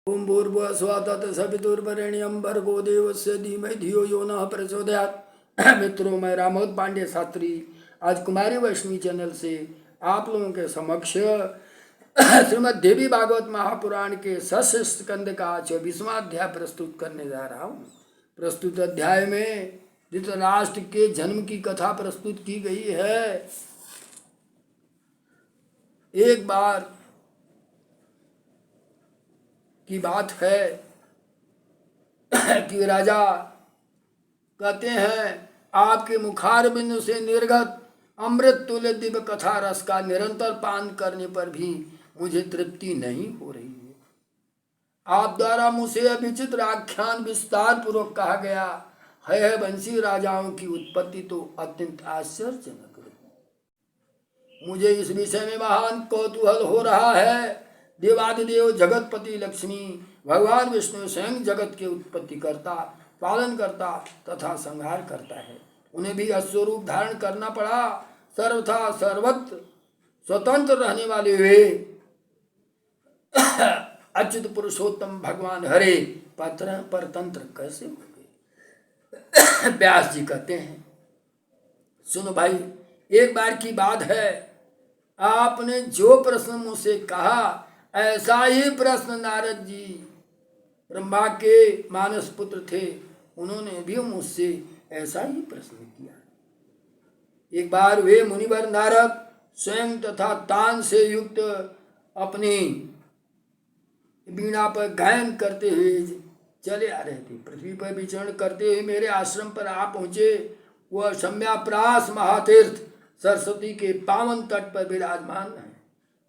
ओम भूर्भुवः स्वः तत्सवितुर्वरेण्यं भर्गो देवस्य धीमहि धियो यो नः प्रचोदयात्। मित्रों, मैं रामोद पांडे शास्त्री आज कुमारी वैष्णवी चैनल से आप लोगों के समक्ष श्रीमद् देवी भागवत महापुराण के षष्ठ स्कंद का 24वां अध्याय प्रस्तुत करने जा रहा हूँ। प्रस्तुत अध्याय में धृतराष्ट्र के जन्म की कथा प्रस्तुत की गई है। एक बार की बात है कि राजा कहते हैं, आपके मुखार बिंदु से निर्गत अमृत तुल्य दिव्य कथा रस का निरंतर पान करने पर भी मुझे तृप्ति नहीं हो रही है। आप द्वारा मुझे विचित्र आख्यान विस्तार पूर्वक कहा गया है। वंशी राजाओं की उत्पत्ति तो अत्यंत आश्चर्यजनक है। मुझे इस विषय में महान कौतूहल हो रहा है। देवादिदेव जगतपति लक्ष्मी भगवान विष्णु स्वयं जगत के उत्पत्ति करता, पालन करता तथा संहार करता है। उन्हें भी अश्वरूप धारण करना पड़ा। सर्वथा सर्वत्र स्वतंत्र रहने वाले वे अच्युत पुरुषोत्तम भगवान हरे परतंत्र कैसे हो गए? व्यास जी कहते हैं, सुनो भाई, एक बार की बात है, आपने जो प्रश्न मुझसे कहा ऐसा ही प्रश्न नारद जी ब्रह्मा के मानस पुत्र थे, उन्होंने भी मुझसे ऐसा ही प्रश्न किया। एक बार वे मुनिवर नारद स्वयं तथा तान से युक्त अपनी वीणा पर गायन करते हुए चले आ रहे थे। पृथ्वी पर विचरण करते हुए मेरे आश्रम पर आ पहुंचे। वह शम्याप्रास महातीर्थ सरस्वती के पावन तट पर विराजमान है।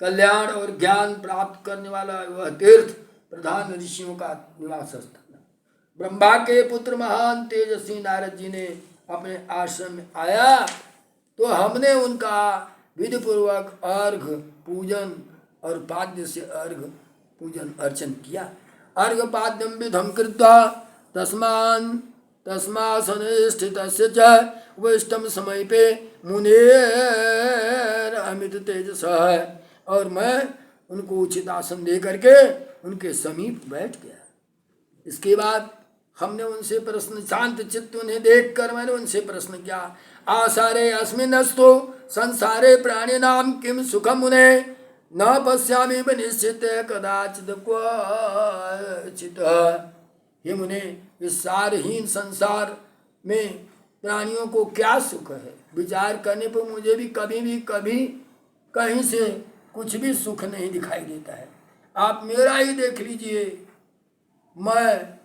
कल्याण और ज्ञान प्राप्त करने वाला वह तीर्थ प्रधान ऋषियों का निवास स्थान है। ब्रह्मा के पुत्र महान तेजस्वी नारद जी ने अपने आश्रम में आया तो हमने उनका विधि पूर्वक अर्घ पूजन और पाद्य से अर्घ पूजन अर्चन किया। अर्घ पाद्यम विधम कृत्वा तस्मासने स्थितस्य च वैष्टम समय पे मुनेर अमित तेजस है। और मैं उनको उचित आसन दे करके उनके समीप बैठ गया। इसके बाद हमने उनसे प्रश्न, शांत चित्त उन्हें देखकर मैंने उनसे प्रश्न किया, आसारे अस्मिन्नस्तु संसारे प्राणी नाम किम सुखम मुने न पश्यामि निश्चित कदाचित क्वचित। हे मुने, इस सारहीन संसार में प्राणियों को क्या सुख है? विचार करने पर मुझे भी कभी कहीं से कुछ भी सुख नहीं दिखाई देता है। आप मेरा ही देख लीजिए, मैं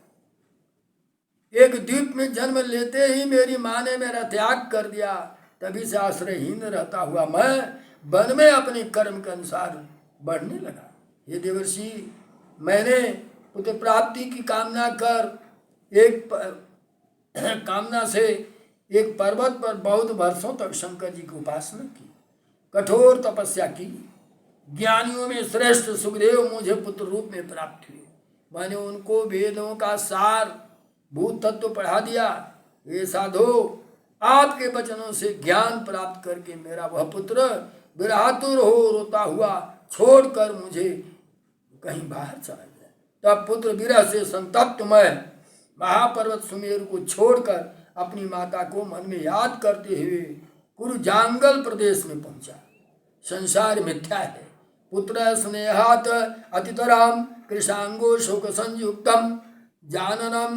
एक द्वीप में जन्म लेते ही मेरी माँ ने मेरा त्याग कर दिया। तभी से आश्रयहीन रहता हुआ मैं वन में अपने कर्म के अनुसार बढ़ने लगा। ये देवर्षि, मैंने पुत्र प्राप्ति की कामना से एक पर्वत पर बहुत वर्षों तक शंकर जी की उपासना की, कठोर तपस्या की। ज्ञानियों में श्रेष्ठ सुखदेव मुझे पुत्र रूप में प्राप्त हुए। मैंने उनको वेदों का सार भूत तत्व पढ़ा दिया। ये साधो, आपके वचनों से ज्ञान प्राप्त करके मेरा वह पुत्र विरातुर हो रोता हुआ छोड़कर मुझे कहीं बाहर चला गया। तब पुत्र विरह से संतप्त मैं महापर्वत सुमेरु को छोड़कर अपनी माता को मन में याद करते हुए कुरुजांगल प्रदेश में पहुंचा। संसार मिथ्या है, पुत्र स्नेहात अतितराम कृशांगो शोक संयुक्तम जाननम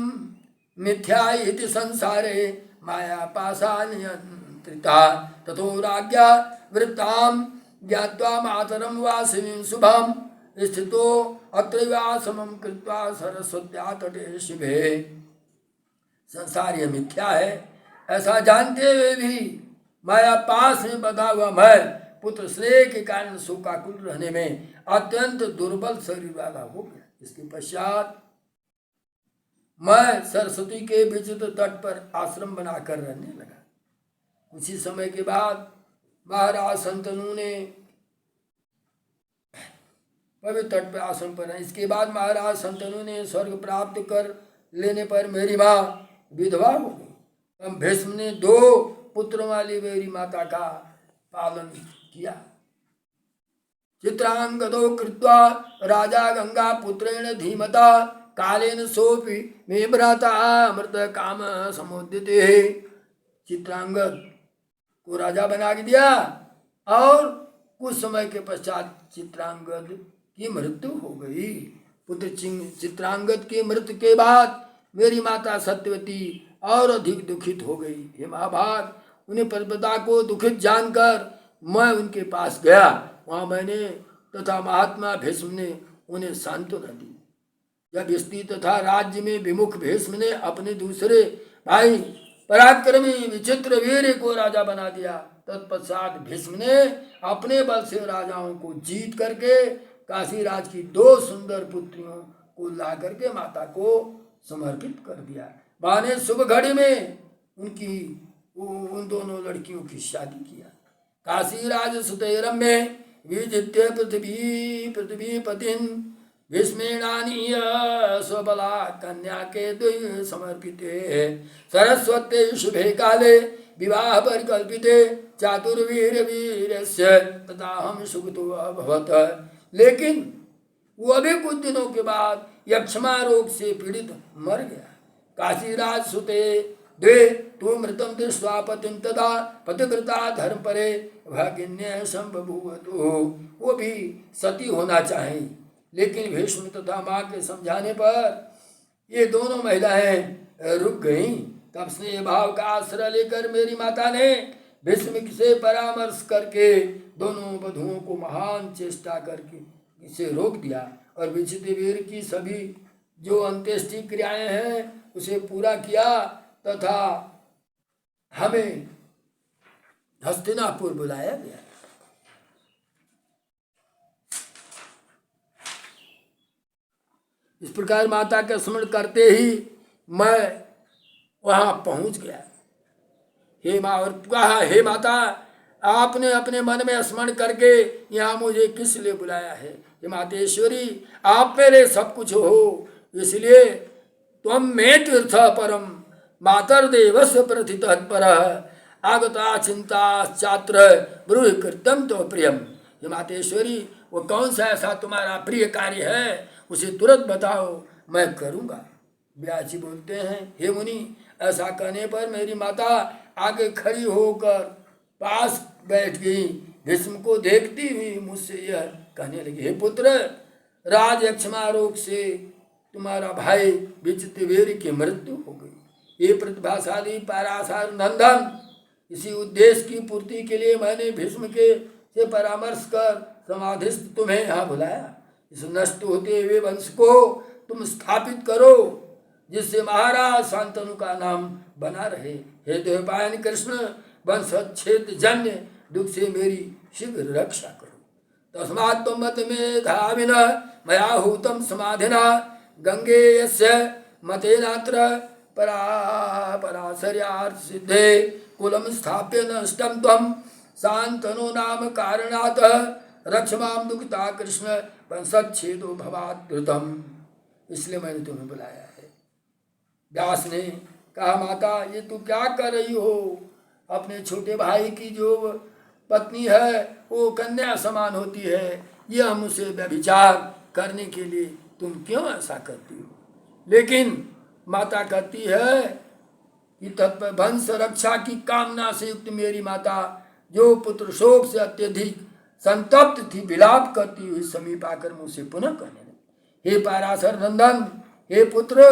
मिथ्या इति संसारे माया पाशा नियंत्रिता ततो राज्ञा वृत्ताम ज्ञात्वा मातरम वासिनीं शुभम स्थितो अत्रैवासमं कृत्वा सरस्वत्या तटे शिवे। संसार यह मिथ्या है, ऐसा जानते हुए भी माया पास में बंधा हुआ मैं पुत्र श्रेय के कारण शोकाकुल रहने में अत्यंत दुर्बल शरीर वाला हो गया। इसके पश्चात मैं सरस्वती के विचित्र तट पर आश्रम बनाकर रहने लगा। कुछ ही समय के बाद महाराज शंतनु ने पवित्र तट पर आश्रम पर है। इसके बाद महाराज शंतनु ने स्वर्ग प्राप्त कर लेने पर मेरी माँ विधवा हो गई। हम भीष्म ने 2 पुत्रों वाली मेरी माता का पालन किया। चित्रांगदो कृत्वा राजा गंगा पुत्रेण धीमता कालेन सोपि मे भ्राता अमृत काम समुदिते। चित्रांगद को राजा बना के दिया और कुछ समय के पश्चात चित्रांगद की मृत्यु हो गई। पुत्र चित्रांगद की मृत्यु के बाद मेरी माता सत्यवती और अधिक दुखित हो गई। हे महाभाग, उन्हें पर्वता को दुखित जानकर मैं उनके पास गया। वहाँ मैंने तथा महात्मा भीष्म ने उन्हें सांत्वना दी। जब स्त्री तथा राज्य में विमुख भीष्म ने अपने दूसरे भाई पराक्रमी विचित्र वीर को राजा बना दिया, तत्पश्चात भीष्म ने अपने बल से राजाओं को जीत करके काशीराज की 2 सुंदर पुत्रियों को ला करके माता को समर्पित कर दिया। माने शुभ घड़ी में उन दोनों लड़कियों की शादी किया। काशीराज सुतैरम में विजित्य पृथ्वी पतिन भीष्मेणानीय स्वबला कन्या के द्वय समर्पिते सरस्वते शुभे काले विवाह परिकल्पिते चातुर्वीर वीरस्य तथा हम सुगतो अभवत। लेकिन वो अभी कुछ दिनों के बाद यक्षमा रोग से पीड़ित मर गया। काशीराज सुते द्वे तु मृतम दृष्ट्वा पतिं तदा पतिव्रता धर्म परे भागिन्य संबभूवतु। वो भी सती होना चाहे, लेकिन भीष्म तथा माँ के समझाने पर ये दोनों महिलाएं रुक गईं। तब स्नेह भाव का आश्रय लेकर मेरी माता ने भीष्म से परामर्श करके दोनों वधुओं को महान चेष्टा करके इसे रोक दिया और विचित्र वीर की सभी जो अंत्येष्टि क्रियाएं हैं उसे पूरा किया तथा हमें हस्तिनापुर बुलाया गया। इस प्रकार माता का स्मरण करते ही मैं वहां पहुंच गया। हे माँ, और कहा, हे माता, आपने अपने मन में स्मरण करके यहाँ मुझे किस लिए बुलाया है? हे मातेश्वरी, आप मेरे सब कुछ हो, इसलिए त्वं मे तीर्थ परम मातर्देवस्य प्रथितः परः आगता चिंता चात्र ब्रूहि कृत्यं तो प्रियम। हे मातेश्वरी, वो कौन सा ऐसा तुम्हारा प्रिय कार्य है, उसे तुरंत बताओ, मैं करूँगा। व्यास जी बोलते हैं, हे मुनि, ऐसा कहने पर मेरी माता आगे खड़ी होकर पास बैठ गई। भीष्म को देखती हुई मुझसे यह कहने लगी, हे पुत्र, राज यक्षमा रोग से तुम्हारा भाई विचित्रवीर की मृत्यु हो गई। ये प्रतिभाशाली पराशर नंदन, इसी उद्देश्य की पूर्ति के लिए मैंने भीष्म के से परामर्श कर समाधिस्थ तुम्हें यहाँ बुलाया। इस नष्ट होते हुए वंश को तुम स्थापित करो, जिससे महाराज शांतनु का नाम बना रहे। हे द्वैपायन कृष्ण, वंशच्छेद जन्य दुख से मेरी शीघ्र रक्षा करो। तस्मात् त्वं मत में धाविन मया हूतम समाधिना गंगे यस्य मतेनात्र पराशर्यार्थ सिद्धे कुलम स्थाप्य नष्टम त्वं शांतनु नाम कारणात् रक्ष माम दुखता कृष्ण वंशच्छेदो भवात् द्रुतम। इसलिए मैंने तुम्हें बुलाया है। व्यास ने कहा, माता, ये तू क्या कर रही हो? अपने छोटे भाई की जो पत्नी है वो कन्या समान होती है, यह मुझसे व्यभिचार करने के लिए तुम क्यों ऐसा करती हो? लेकिन माता कहती है कि तत्वंश रक्षा की कामना से युक्त मेरी माता, जो पुत्र शोक से अत्यधिक संतप्त थी, विलाप करती हुई समीप आकर मुझसे पुनः कहने लगी, हे पराशर नंदन, हे पुत्र,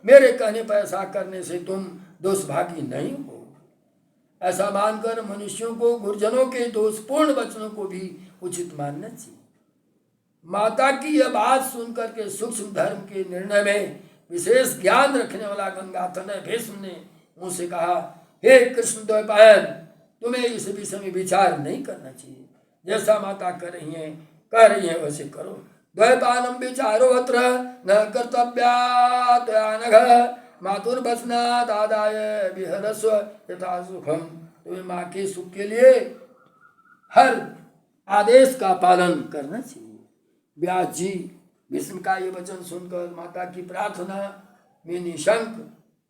मेरे कहने पर ऐसा करने से तुम दोषभागी नहीं हो। ऐसा मानकर मनुष्यों को गुरुजनों के दोषपूर्ण वचनों को भी उचित मानना चाहिए। माता की यह बात सुनकर के सूक्ष्म धर्म के निर्णय में विशेष ज्ञान रखने वाला गंगातनय भीष्म ने मुझसे कहा, हे कृष्ण द्वैपायन, तुम्हें इस विषय में विचार नहीं करना चाहिए। जैसा माता कह रही है वैसे करो। द्वैपायनम विचारो अत्र न कर्तव्यात् नघ मातुर्वचनात् आदाय विहरस्व यथा सुखम। तुम्हें माँ के सुख के लिए हर आदेश का पालन करना चाहिए। व्यास जी भीष्म का ये वचन सुनकर माता की प्रार्थना में निशंक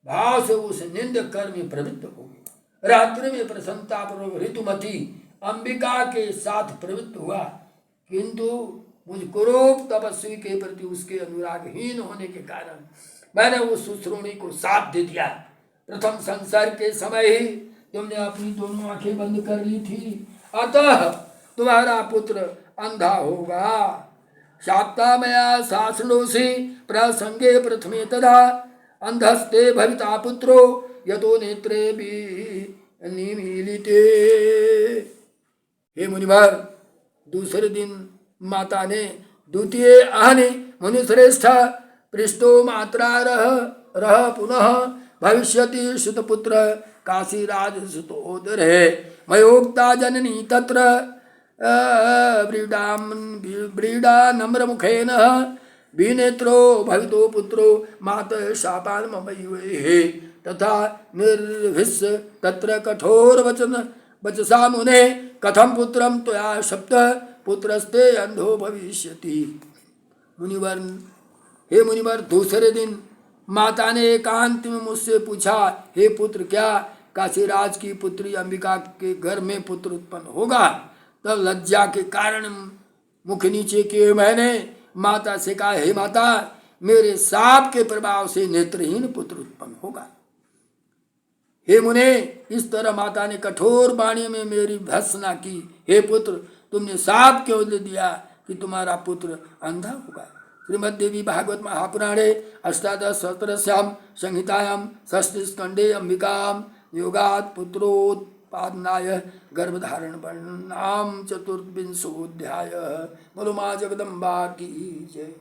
भाव से उस निंद कर में प्रवृत्त हो गए। रात्रि में प्रसन्नतापूर्वक ऋतुमती अंबिका के साथ प्रवृत्त हुआ। किंतु मुझ कुरूप तपस्वी के प्रति उसके अनुरागहीन होने के कारण मैंने उस सुश्रोणी को साथ दे दिया। प्रथम संसार के समय ही तुमने अपनी दोनों आंखें बंद कर ली थी, अतः तुम्हारा पुत्र अंधा होगा। शाप्ता मया शासनोषि प्रसंगे प्रथमे तदा अंधस्ते भविता पुत्रो यतो नेत्रे निमीलिते। हे मुनिवर, दूसरे दिन माता ने द्वितीय आहने मुनिश्रेष्ठ पृष्ठो मात्रा रह पुनः भविष्यति सुतपुत्र काशीराज सुतोदरे मयोक्ता जननी तत्र व्रीडा नम्र मुखेन विनेत्रो भवितो पुत्रो मात शापान ममयुहे तथा निर्भिस् तत्र कठोर वचन वचसा मुने कथम पुत्रम त्वया शप्त पुत्रस्ते अंधो भविष्यति। मुनिवर, हे मुनिवर, दूसरे दिन माता ने एकांत में मुझसे पूछा, हे पुत्र, क्या काशीराज की पुत्री अंबिका के घर में पुत्र उत्पन्न होगा? तब लज्जा के कारण मुख नीचे किए मैंने माता से कहा, हे माता, मेरे साप के प्रभाव से नेत्रहीन पुत्र उत्पन्न होगा। हे मुने, इस तरह माता ने कठोर वाणी में मेरी भर्त्सना की। हे पुत्र, तुमने साप क्यों दे दिया कि तुम्हारा पुत्र अंधा होगा? श्रीमद्देवी भागवत महापुराणे अष्टादश सहस्रस्याम संहितायाम षष्ठी स्कंदे अंबिकाम योगात् पुत्रोत्पादनाय गर्भधारण वर्णनाम चतुर्विंशोऽध्याय। बोलो माँ जगदम्बा की जय।